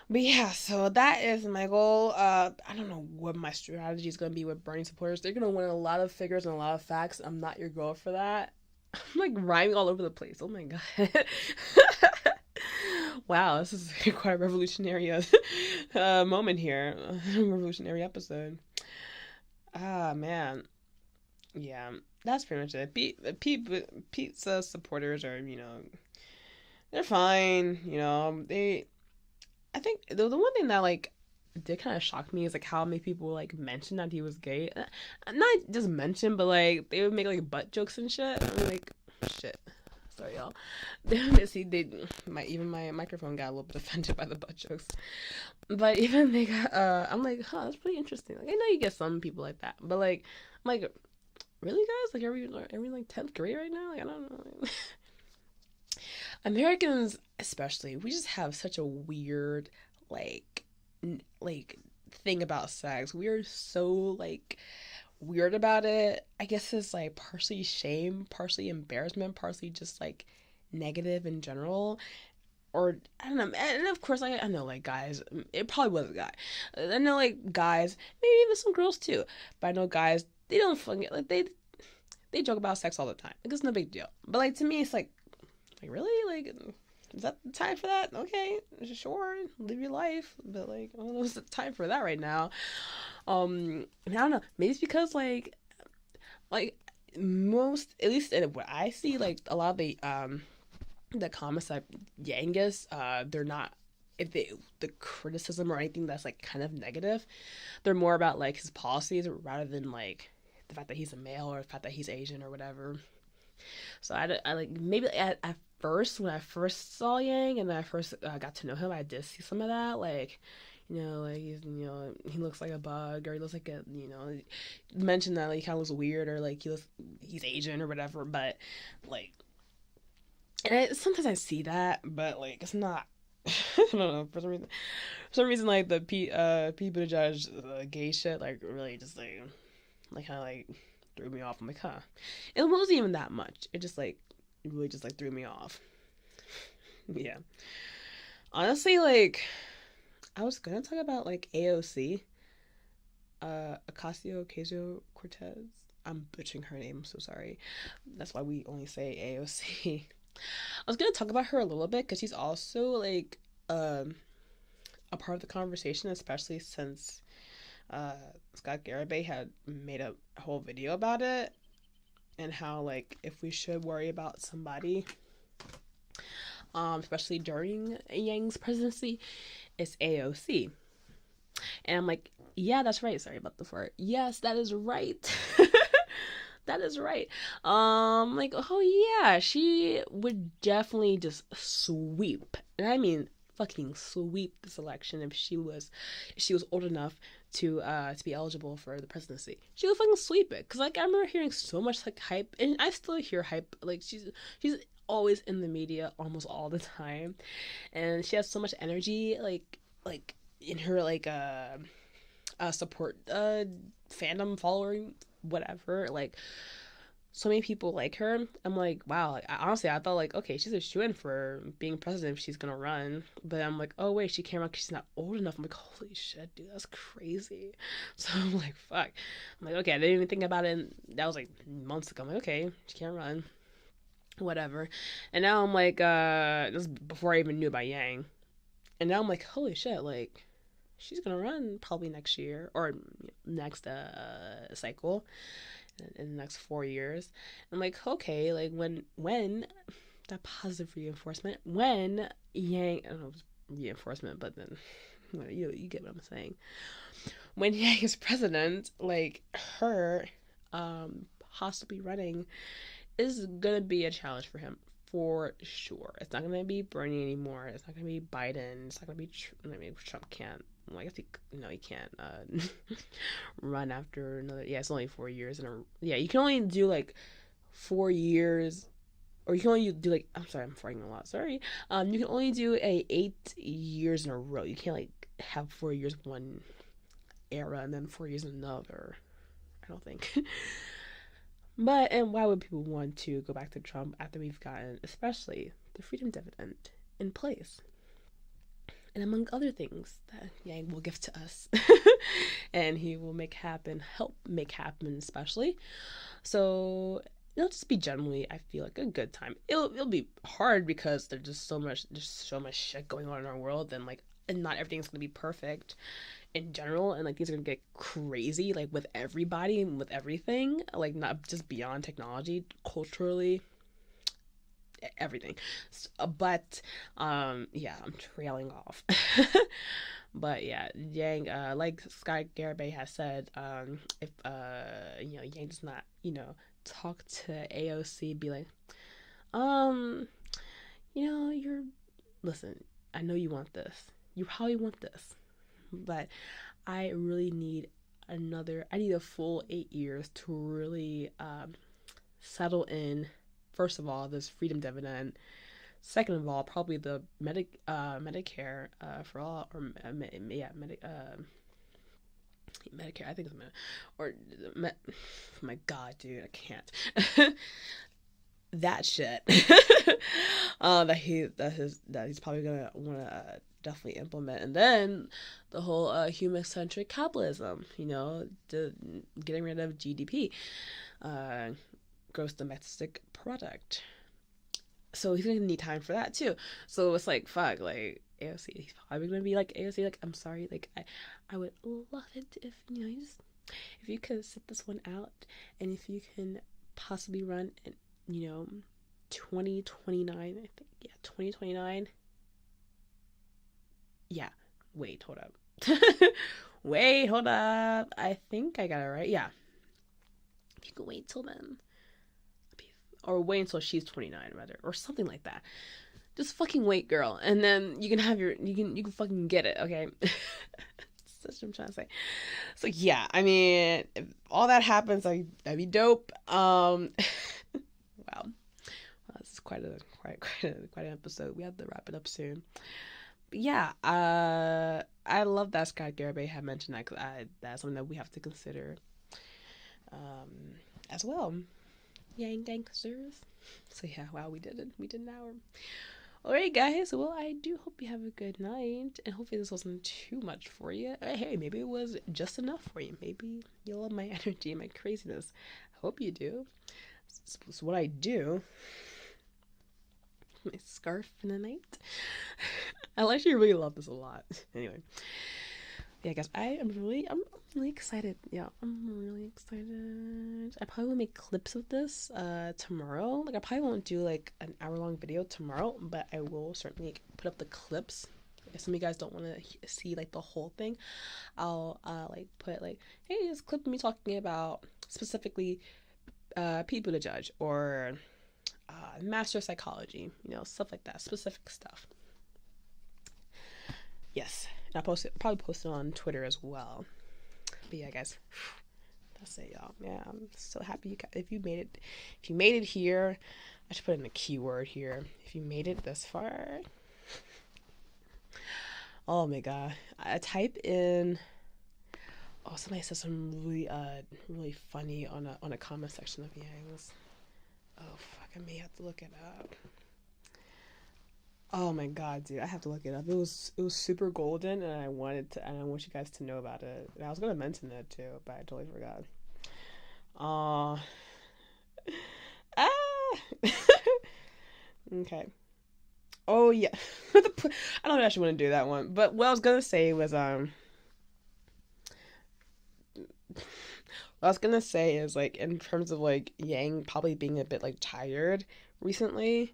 But yeah, so that is my goal. I don't know what my strategy is going to be with Bernie supporters. They're going to want a lot of figures and a lot of facts. I'm not your girl for that. I'm like rhyming all over the place. Oh my god. Wow, this is quite a revolutionary moment here. Revolutionary episode. Ah, man. Yeah, that's pretty much it. Pete's supporters are, they're fine. I think the one thing that like did kind of shock me is like how many people like mentioned that he was gay. Not just mention, but like they would make like butt jokes and shit. I mean, like, shit. Sorry, y'all. Even my microphone got a little bit offended by the butt jokes. But even they got, I'm like, that's pretty interesting. Like, I know you get some people like that, but like, I'm like, really, guys? Like, are we like 10th grade right now? Like, I don't know. Americans, especially, we just have such a weird, like thing about sex. We are so, like, weird about it. I guess it's, like, partially shame, partially embarrassment, partially just, like, negative in general. Or, I don't know. And, of course, I know, like, guys, it probably was a guy. I know, like, guys, maybe even some girls, too. But I know guys, they don't fucking, like, they joke about sex all the time. Like, it's no big deal. But, like, to me, it's, like, really? Like, is that the time for that? Okay, sure, live your life. But, like, I don't know if it's the time for that right now. And I don't know. Maybe it's because, like, most, at least in what I see, like, a lot of the comments that Yang gets, they're not, the criticism or anything that's, like, kind of negative, they're more about, like, his policies rather than, like, the fact that he's a male or the fact that he's Asian or whatever. So I like, maybe at first, when I first saw Yang and I first got to know him, I did see some of that, like, like he's, he looks like a bug, or he looks like a, mention that, like, he kind of looks weird, or like he's Asian or whatever. But like, and sometimes I see that, but like, it's not I don't know, for some reason, like the Pete Buttigieg gay shit, like really just like kind of like threw me off. I'm like, huh. It wasn't even that much. It just like really just like threw me off. Yeah. Honestly, like I was gonna talk about like AOC, Ocasio-Cortez. I'm butchering her name. I'm so sorry. That's why we only say AOC. I was gonna talk about her a little bit because she's also like a part of the conversation, especially since uh, Scott Garibay had made a whole video about it and how like if we should worry about somebody, especially during Yang's presidency, it's AOC. And I'm like, yeah, that's right. Sorry about the fart. Yes, that is right. That is right. Like, oh yeah, she would definitely just sweep. And I mean fucking sweep this election if she was old enough to be eligible for the presidency. She would fucking sweep it. Cause like I remember hearing so much like hype, and I still hear hype. Like she's always in the media almost all the time, and she has so much energy. Like in her like support fandom following whatever, like so many people like her. I'm like, wow. Like, honestly, I thought like, okay, she's a shoo-in for being president if she's gonna run. But I'm like, oh wait, she can't run because she's not old enough. I'm like, holy shit, dude, that's crazy. So I'm like, fuck. I'm like, okay, I didn't even think about it. And that was like months ago. I'm like, okay, she can't run, whatever. And now I'm like, this is before I even knew about Yang. And now I'm like, holy shit, like she's gonna run probably next year or next cycle in the next 4 years. I'm like, okay, like when that positive reinforcement, when Yang, I don't know if it's reinforcement, but then you get what I'm saying. When Yang is president, like her possibly running is gonna be a challenge for him for sure. It's not gonna be Bernie anymore. It's not gonna be Biden. It's not gonna be Trump can't. Well, I guess he can't run after another. Yeah, it's only 4 years yeah, you can only do like 4 years, or you can only do like. I'm sorry, I'm farting a lot. Sorry. You can only do 8 years in a row. You can't like have 4 years of one era and then 4 years in another. I don't think. But and why would people want to go back to Trump after we've gotten, especially the freedom dividend in place? And among other things that Yang will give to us. And he will help make happen, especially. So it'll just be generally, I feel like, a good time. It'll be hard because there's so much shit going on in our world, and not everything's gonna be perfect in general, and like things are gonna get crazy, like with everybody and with everything, like not just beyond technology, culturally, everything. But yeah, I'm trailing off. But yeah, Yang, like Scott Garibay has said, if Yang does not talk to AOC, be like, you're listen, I know you want this, you probably want this, but I really need I need a full 8 years to really settle in. First of all, this freedom dividend. Second of all, probably the Medicare for all, or Medicare. I think it's my God, dude, I can't. That shit. That he's probably gonna want to definitely implement, and then the whole human-centric capitalism. Getting rid of GDP. Gross domestic product. So he's gonna need time for that too. So it's like, fuck, like AOC, he's probably gonna be like, AOC, like, I'm sorry, like I would love it if if you could sit this one out, and if you can possibly run in 2029, I think. Yeah, 2029. Yeah. Wait, hold up. Wait, hold up. I think I got it right. Yeah. If you can wait till then. Or wait until she's 29, rather, or something like that. Just fucking wait, girl, and then you can have you can fucking get it, okay? That's what I'm trying to say. So yeah, I mean, if all that happens, that'd be dope. Wow, this is quite an episode. We have to wrap it up soon. But yeah, I love that Scott Garibay had mentioned that, 'cause that's something that we have to consider um, as well. Yang gangsters. So yeah, wow, we did it. We did an hour. Alright, guys. Well, I do hope you have a good night, and hopefully this wasn't too much for you. Hey, maybe it was just enough for you. Maybe you love my energy and my craziness. I hope you do. So what I do, my scarf in the night. I actually really love this a lot. Anyway, yeah, guys, I'm really excited. Yeah, I'm really excited. I probably will make clips of this tomorrow. Like, I probably won't do like an hour-long video tomorrow, but I will certainly like, put up the clips. If some of you guys don't want to see like the whole thing, I'll like put like, hey, this clip of me talking about specifically people to judge, or master psychology, stuff like that, specific stuff. Yes, and probably post it on Twitter as well. But yeah, guys, that's it, y'all. Yeah, I'm so happy if you made it here. I should put in a keyword here. If you made it this far, oh my god, I type in. Oh, somebody said something really funny on a comment section of Yang's. Oh fuck, I may have to look it up. Oh my god, dude, I have to look it up. It was super golden, and I want you guys to know about it. And I was gonna mention it too, but I totally forgot. Uh ah. Okay. Oh yeah. I don't actually want to do that one, but what I was gonna say was what I was gonna say is like in terms of like Yang probably being a bit like tired recently.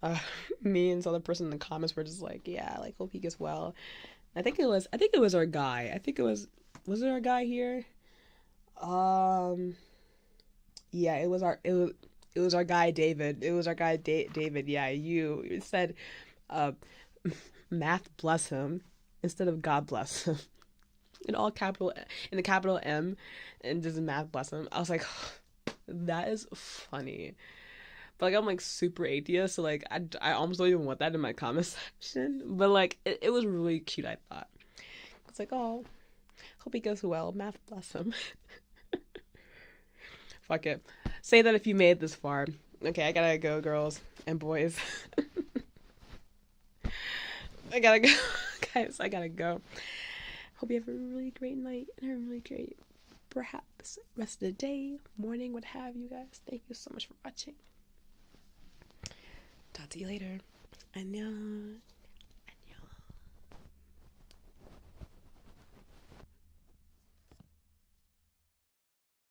Uh, Me and this other person in the comments were just like, yeah, like hope he gets well. I think it was our guy. Was it our guy here? Um, yeah, it was our guy David. It was our guy David. Yeah, you said, uh, math bless him instead of God bless him in all capital in the capital M, and just math bless him. I was like, that is funny. But like I'm like super atheist, so like I almost don't even want that in my comment section. But like it was really cute. I thought it's like, oh, hope he goes well. Math bless him. Fuck it. Say that if you made it this far. Okay, I gotta go, girls and boys. I gotta go, guys. I gotta go. Hope you have a really great night and a really great, perhaps, rest of the day, morning, what have you, guys. Thank you so much for watching. Talk to you later. 안녕.